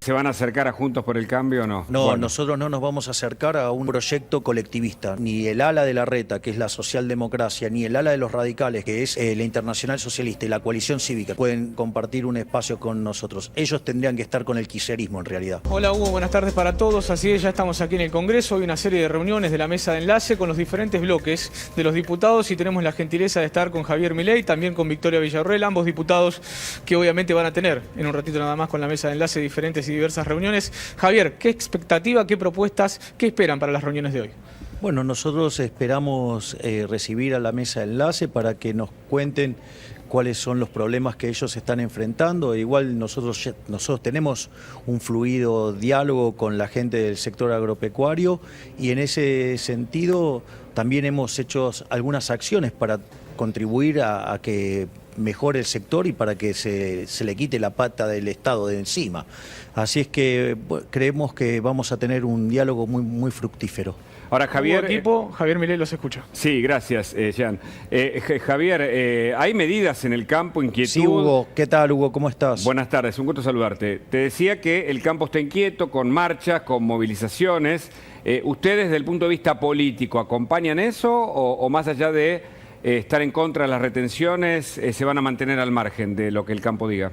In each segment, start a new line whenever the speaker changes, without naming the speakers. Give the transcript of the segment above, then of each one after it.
¿Se van a acercar a Juntos por el Cambio o no?
No,
Bueno.
nosotros no nos vamos a acercar a un proyecto colectivista. Ni el ala de la reta, que es la socialdemocracia, ni el ala de los radicales, que es la Internacional Socialista y la Coalición Cívica, pueden compartir un espacio con nosotros. Ellos tendrían que estar con el kirchnerismo en realidad.
Hola Hugo, buenas tardes para todos. Así es, ya estamos aquí en el Congreso. Hay una serie de reuniones de la mesa de enlace con los diferentes bloques de los diputados y tenemos la gentileza de estar con Javier Milei, también con Victoria Villarroel, ambos diputados que obviamente van a tener en un ratito nada más con la mesa de enlace diferentes y diversas reuniones. Javier, ¿qué expectativa, qué propuestas, qué esperan para las reuniones de hoy?
Bueno, nosotros esperamos recibir a la mesa de enlace para que nos cuenten cuáles son los problemas que ellos están enfrentando. Igual nosotros tenemos un fluido diálogo con la gente del sector agropecuario y en ese sentido también hemos hecho algunas acciones para contribuir a que mejore el sector y para que se le quite la pata del Estado de encima. Así es que creemos que vamos a tener un diálogo muy fructífero.
Ahora, Javier...
Equipo, Javier Milei los escucha.
Sí, gracias, Jean. Javier, ¿hay medidas en el campo, inquietud?
Sí, Hugo. ¿Qué tal, Hugo? ¿Cómo estás?
Buenas tardes, un gusto saludarte. Te decía que el campo está inquieto, con marchas, con movilizaciones. ¿Ustedes, desde el punto de vista político, acompañan eso o más allá de estar en contra de las retenciones, se van a mantener al margen de lo que el campo diga?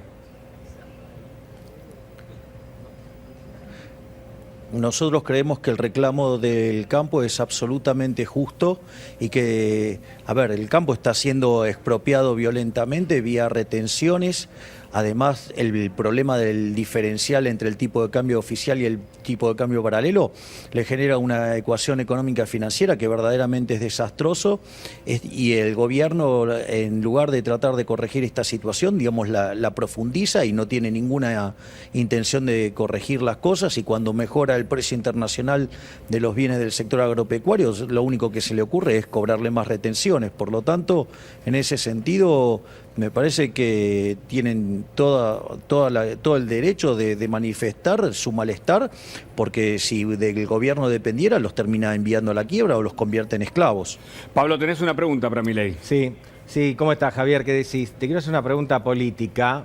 Nosotros creemos que el reclamo del campo es absolutamente justo y que, el campo está siendo expropiado violentamente vía retenciones. Además, el problema del diferencial entre el tipo de cambio oficial y el tipo de cambio paralelo le genera una ecuación económica financiera que verdaderamente es desastroso y el gobierno, en lugar de tratar de corregir esta situación, digamos, la profundiza y no tiene ninguna intención de corregir las cosas, y cuando mejora el precio internacional de los bienes del sector agropecuario, lo único que se le ocurre es cobrarle más retenciones. Por lo tanto, en ese sentido, me parece que tienen todo el derecho de manifestar su malestar, porque si del gobierno dependiera, los termina enviando a la quiebra o los convierte en esclavos.
Pablo, tenés una pregunta para Milei.
Sí, ¿cómo estás, Javier? ¿Qué decís? Te quiero hacer una pregunta política,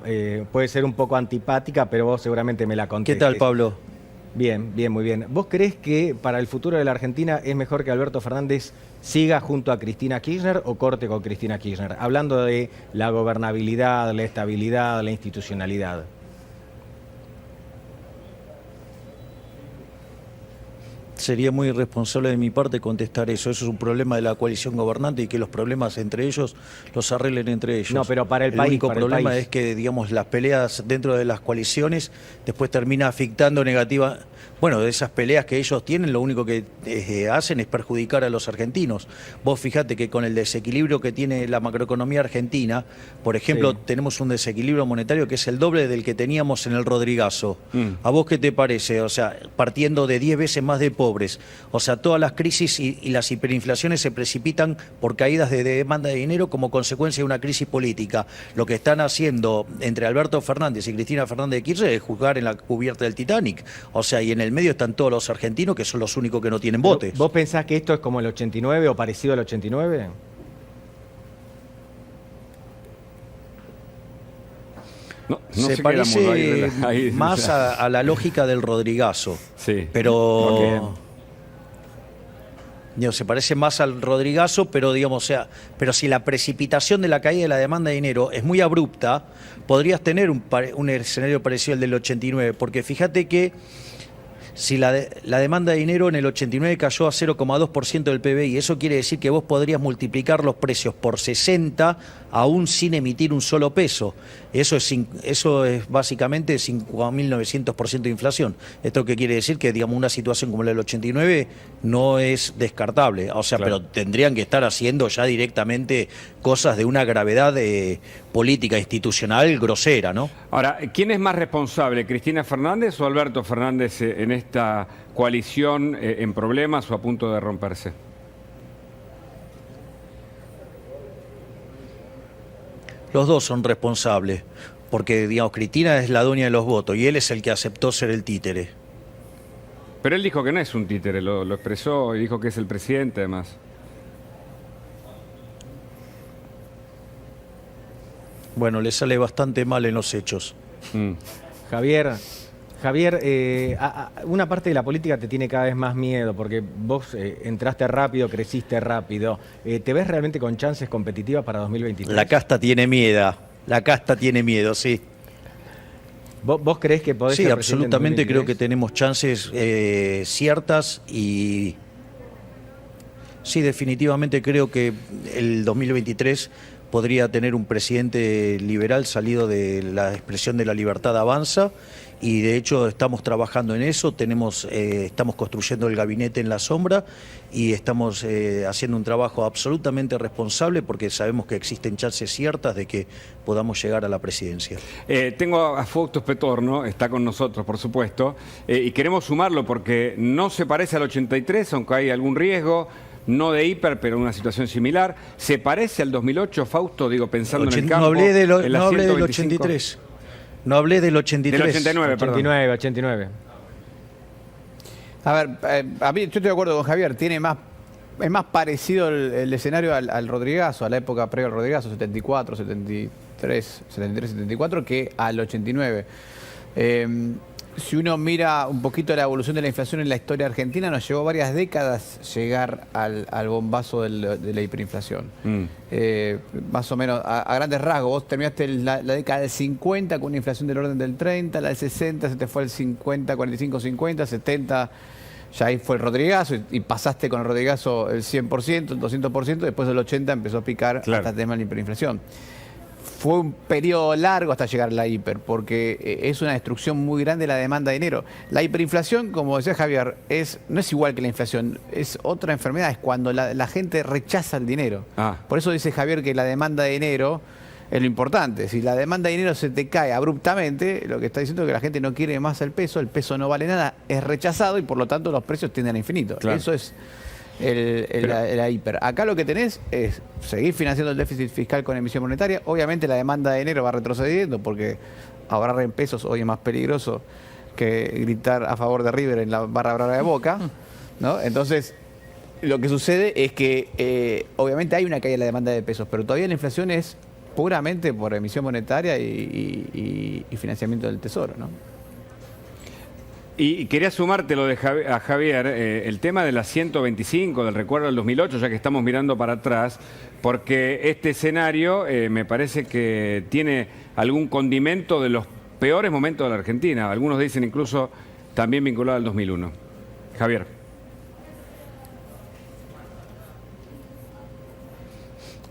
puede ser un poco antipática, pero vos seguramente me la contestes.
¿Qué tal, Pablo?
Bien, muy bien. ¿Vos creés que para el futuro de la Argentina es mejor que Alberto Fernández siga junto a Cristina Kirchner o corte con Cristina Kirchner? Hablando de la gobernabilidad, la estabilidad, la institucionalidad.
Sería muy irresponsable de mi parte contestar eso. Eso es un problema de la coalición gobernante y que los problemas entre ellos los arreglen entre ellos.
No, pero para el país.
El único problema es que, digamos, las peleas dentro de las coaliciones después termina afectando negativa. Bueno, de esas peleas que ellos tienen, lo único que hacen es perjudicar a los argentinos. Vos fijate que con el desequilibrio que tiene la macroeconomía argentina, por ejemplo, tenemos un desequilibrio monetario que es el doble del que teníamos en el Rodrigazo. ¿A vos qué te parece? O sea, partiendo de 10 veces más de pobres. O sea, todas las crisis y las hiperinflaciones se precipitan por caídas de demanda de dinero como consecuencia de una crisis política. Lo que están haciendo entre Alberto Fernández y Cristina Fernández de Kirchner es jugar en la cubierta del Titanic. O sea, y en el medio están todos los argentinos que son los únicos que no tienen botes.
¿Vos pensás que esto es como el 89 o parecido al 89?
Se parece más a la lógica del Rodrigazo.
Sí.
Pero se parece más al Rodrigazo, pero digamos, pero si la precipitación de la caída de la demanda de dinero es muy abrupta, podrías tener un escenario parecido al del 89, porque fíjate que si la demanda de dinero en el 89 cayó a 0,2% del PBI, eso quiere decir que vos podrías multiplicar los precios por 60 aún sin emitir un solo peso. Eso es básicamente 5.900% de inflación. ¿Esto qué quiere decir? Que, digamos, una situación como la del 89 no es descartable. O sea, claro, pero tendrían que estar haciendo ya directamente cosas de una gravedad política, institucional, grosera, ¿no?
Ahora, ¿quién es más responsable, Cristina Fernández o Alberto Fernández en esta coalición en problemas o a punto de romperse?
Los dos son responsables, porque, digamos, Cristina es la dueña de los votos y él es el que aceptó ser el títere.
Pero él dijo que no es un títere, lo expresó y dijo que es el presidente, además.
Bueno, le sale bastante mal en los hechos.
Javier, Javier, una parte de la política te tiene cada vez más miedo porque vos entraste rápido, creciste rápido. ¿Te ves realmente con chances competitivas para 2023?
La casta tiene miedo, sí.
¿Vos creés que podés
Sí,
ser presidente en
absolutamente
2023?
creo que tenemos chances ciertas y sí, definitivamente creo que el 2023 podría tener un presidente liberal salido de la expresión de la libertad avanza y de hecho estamos trabajando en eso, estamos construyendo el gabinete en la sombra y estamos haciendo un trabajo absolutamente responsable porque sabemos que existen chances ciertas de que podamos llegar a la presidencia.
Tengo a Fausto Spetorno, está con nosotros, por supuesto, y queremos sumarlo porque no se parece al 83, aunque hay algún riesgo. No de hiper, pero una situación similar. ¿Se parece al 2008, Fausto? Digo, pensando en el campo.
No hablé del
125.
83. No hablé del 83.
Del 89, perdón.
89.
A ver, a mí yo estoy de acuerdo con Javier, es más parecido el escenario al Rodrigazo, a la época previa al Rodrigazo, 74, 73, 74, que al 89. Si uno mira un poquito la evolución de la inflación en la historia argentina, nos llevó varias décadas llegar al bombazo de la hiperinflación. Más o menos, a grandes rasgos, vos terminaste la década del 50 con una inflación del orden del 30, la del 60 se te fue el 50, 45, 50, 70, ya ahí fue el Rodrigazo y pasaste con el Rodrigazo el 100%, el 200%, después del 80 empezó a picar hasta el tema de la hiperinflación. Fue un periodo largo hasta llegar a la hiper, porque es una destrucción muy grande de la demanda de dinero. La hiperinflación, como decía Javier, no es igual que la inflación, es otra enfermedad, es cuando la gente rechaza el dinero. Por eso dice Javier que la demanda de dinero es lo importante. Si la demanda de dinero se te cae abruptamente, lo que está diciendo es que la gente no quiere más el peso no vale nada, es rechazado y por lo tanto los precios tienden a infinito. Claro. Eso es la hiper. Acá lo que tenés es seguir financiando el déficit fiscal con emisión monetaria. Obviamente la demanda de dinero va retrocediendo porque ahorrar en pesos hoy es más peligroso que gritar a favor de River en la barra brava de Boca, ¿no? Entonces, lo que sucede es que obviamente hay una caída en la demanda de pesos, pero todavía la inflación es puramente por emisión monetaria y financiamiento del Tesoro, ¿no?
Y quería sumártelo a Javier, el tema de la 125, del recuerdo del 2008, ya que estamos mirando para atrás, porque este escenario me parece que tiene algún condimento de los peores momentos de la Argentina. Algunos dicen incluso también vinculado al 2001. Javier.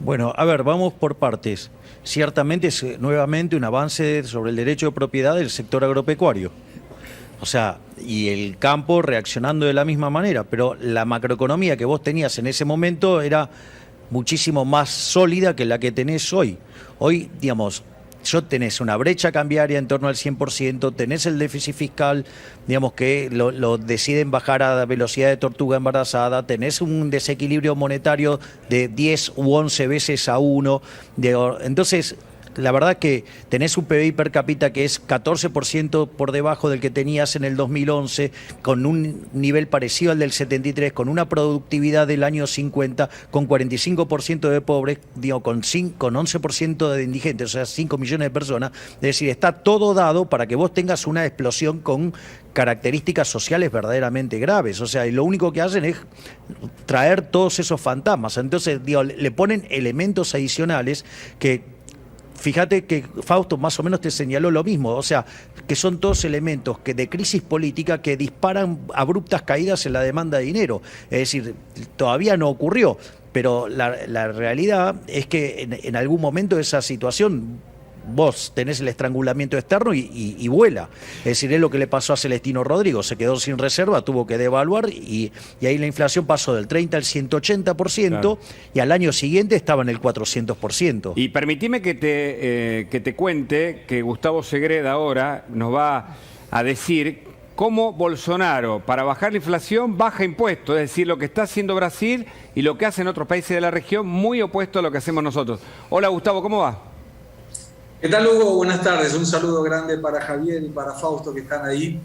Bueno, a ver, vamos por partes. Ciertamente es nuevamente un avance sobre el derecho de propiedad del sector agropecuario. O sea, y el campo reaccionando de la misma manera, pero la macroeconomía que vos tenías en ese momento era muchísimo más sólida que la que tenés hoy. Hoy, digamos, tenés una brecha cambiaria en torno al 100%, tenés el déficit fiscal, digamos que lo deciden bajar a velocidad de tortuga embarazada, tenés un desequilibrio monetario de 10 u 11 veces a 1, entonces la verdad que tenés un PBI per cápita que es 14% por debajo del que tenías en el 2011, con un nivel parecido al del 73, con una productividad del año 50, con 45% de pobres, digo, con 11% de indigentes, o sea, 5 millones de personas. Es decir, está todo dado para que vos tengas una explosión con características sociales verdaderamente graves. O sea, y lo único que hacen es traer todos esos fantasmas. Entonces, digo, le ponen elementos adicionales que... Fíjate que Fausto más o menos te señaló lo mismo, o sea, que son todos elementos de crisis política que disparan abruptas caídas en la demanda de dinero. Es decir, todavía no ocurrió, pero la realidad es que en algún momento esa situación... Vos tenés el estrangulamiento externo y vuela. Es decir, es lo que le pasó a Celestino Rodrigo. Se quedó sin reserva, tuvo que devaluar y ahí la inflación pasó del 30 al 180%, claro, y al año siguiente estaba en el 400%.
Y permitime que te cuente que Gustavo Segreda ahora nos va a decir cómo Bolsonaro, para bajar la inflación, baja impuestos. Es decir, lo que está haciendo Brasil y lo que hacen otros países de la región, muy opuesto a lo que hacemos nosotros. Hola, Gustavo, ¿cómo va?
¿Qué tal, Hugo? Buenas tardes. Un saludo grande para Javier y para Fausto que están ahí.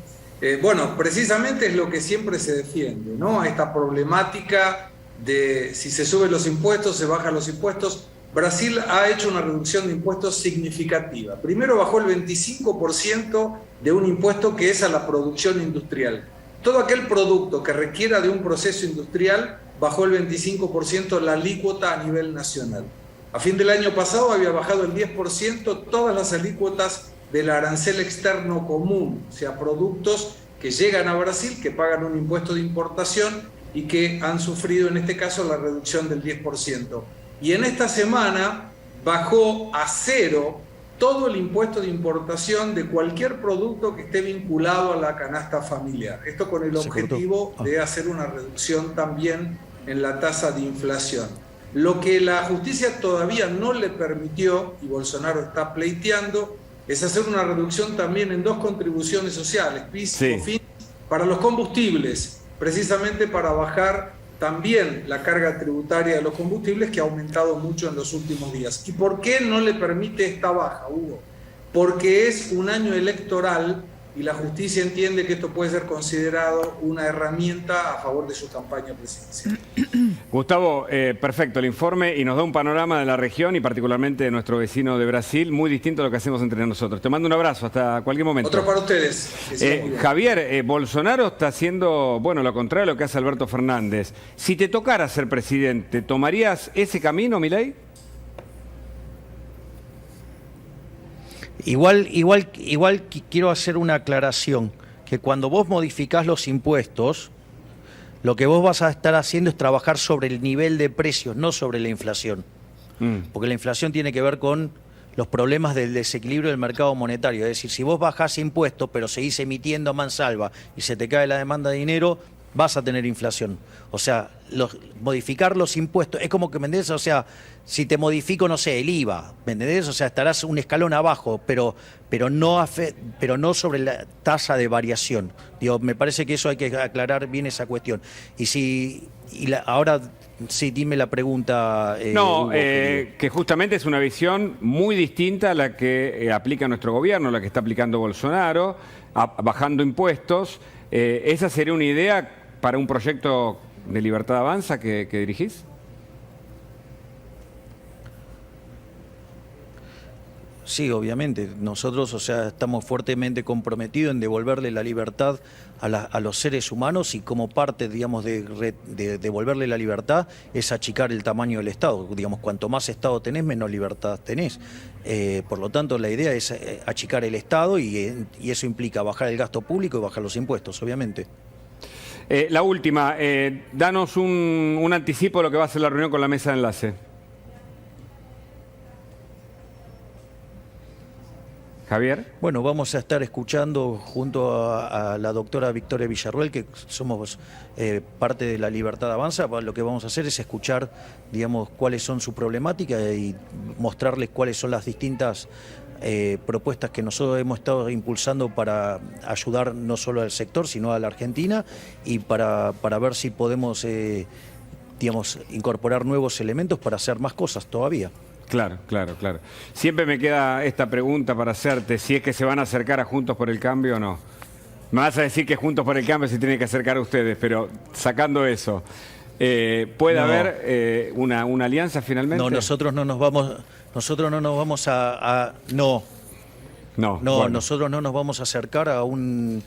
Bueno, precisamente es lo que siempre se defiende, ¿no? Esta problemática de si se suben los impuestos, se bajan los impuestos. Brasil ha hecho una reducción de impuestos significativa. Primero bajó el 25% de un impuesto que es a la producción industrial. Todo aquel producto que requiera de un proceso industrial bajó el 25% la alícuota a nivel nacional. A fin del año pasado había bajado el 10% todas las alícuotas del arancel externo común, o sea, productos que llegan a Brasil, que pagan un impuesto de importación y que han sufrido en este caso la reducción del 10%. Y en esta semana bajó a cero todo el impuesto de importación de cualquier producto que esté vinculado a la canasta familiar. Esto con el objetivo de hacer una reducción también en la tasa de inflación. Lo que la justicia todavía no le permitió, y Bolsonaro está pleiteando, es hacer una reducción también en 2 contribuciones sociales, PIS y COFINS, para los combustibles, precisamente para bajar también la carga tributaria de los combustibles, que ha aumentado mucho en los últimos días. ¿Y por qué no le permite esta baja, Hugo? Porque es un año electoral y la justicia entiende que esto puede ser considerado una herramienta a favor de su campaña presidencial.
Gustavo, perfecto el informe y nos da un panorama de la región y particularmente de nuestro vecino de Brasil, muy distinto a lo que hacemos entre nosotros. Te mando un abrazo, hasta cualquier momento.
Otro para ustedes.
Javier, Bolsonaro está haciendo, bueno, lo contrario de lo que hace Alberto Fernández. Si te tocara ser presidente, ¿tomarías ese camino, Milei?
Igual quiero hacer una aclaración, que cuando vos modificás los impuestos, lo que vos vas a estar haciendo es trabajar sobre el nivel de precios, no sobre la inflación. Porque la inflación tiene que ver con los problemas del desequilibrio del mercado monetario. Es decir, si vos bajás impuestos pero seguís emitiendo a mansalva y se te cae la demanda de dinero, vas a tener inflación. O sea, modificar los impuestos, es como que, ¿me entendés? O sea, si te modifico, no sé, el IVA, ¿me entendés? O sea, estarás un escalón abajo, pero no sobre la tasa de variación. Digo, me parece que eso hay que aclarar bien esa cuestión. Ahora sí, dime la pregunta.
No,
Hugo,
que justamente es una visión muy distinta a la que aplica nuestro gobierno, la que está aplicando Bolsonaro, bajando impuestos. ¿Esa sería una idea para un proyecto de Libertad Avanza que dirigís?
Sí, obviamente. Nosotros, o sea, estamos fuertemente comprometidos en devolverle la libertad a los seres humanos y como parte, digamos, de devolverle la libertad es achicar el tamaño del Estado. Digamos, cuanto más Estado tenés, menos libertad tenés. Por lo tanto, la idea es achicar el Estado y eso implica bajar el gasto público y bajar los impuestos, obviamente.
La última, danos un anticipo de lo que va a ser la reunión con la mesa de enlace. Javier.
Bueno, vamos a estar escuchando junto a la doctora Victoria Villarroel, que somos parte de la Libertad Avanza. Lo que vamos a hacer es escuchar, digamos, cuáles son sus problemáticas y mostrarles cuáles son las distintas propuestas que nosotros hemos estado impulsando para ayudar no solo al sector, sino a la Argentina y para ver si podemos, digamos, incorporar nuevos elementos para hacer más cosas todavía.
Claro. Siempre me queda esta pregunta para hacerte, si es que se van a acercar a Juntos por el Cambio o no. Me vas a decir que Juntos por el Cambio se tiene que acercar a ustedes, pero sacando eso, ¿puede haber una alianza finalmente?
No, nosotros no nos vamos a nosotros no nos vamos a acercar a un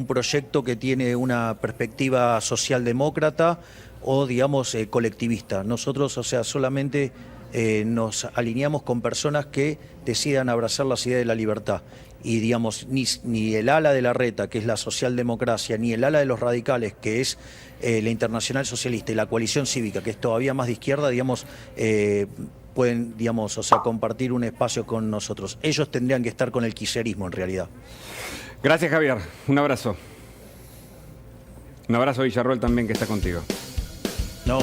proyecto que tiene una perspectiva socialdemócrata o, digamos, colectivista. Nosotros, o sea, solamente nos alineamos con personas que decidan abrazar las ideas de la libertad. Y, digamos, ni el ala de la reta, que es la socialdemocracia, ni el ala de los radicales, que es la Internacional Socialista, y la Coalición Cívica, que es todavía más de izquierda, digamos, pueden, digamos, o sea, compartir un espacio con nosotros. Ellos tendrían que estar con el kirchnerismo, en realidad.
Gracias, Javier. Un abrazo. Un abrazo a Villarroel también, que está contigo.
No,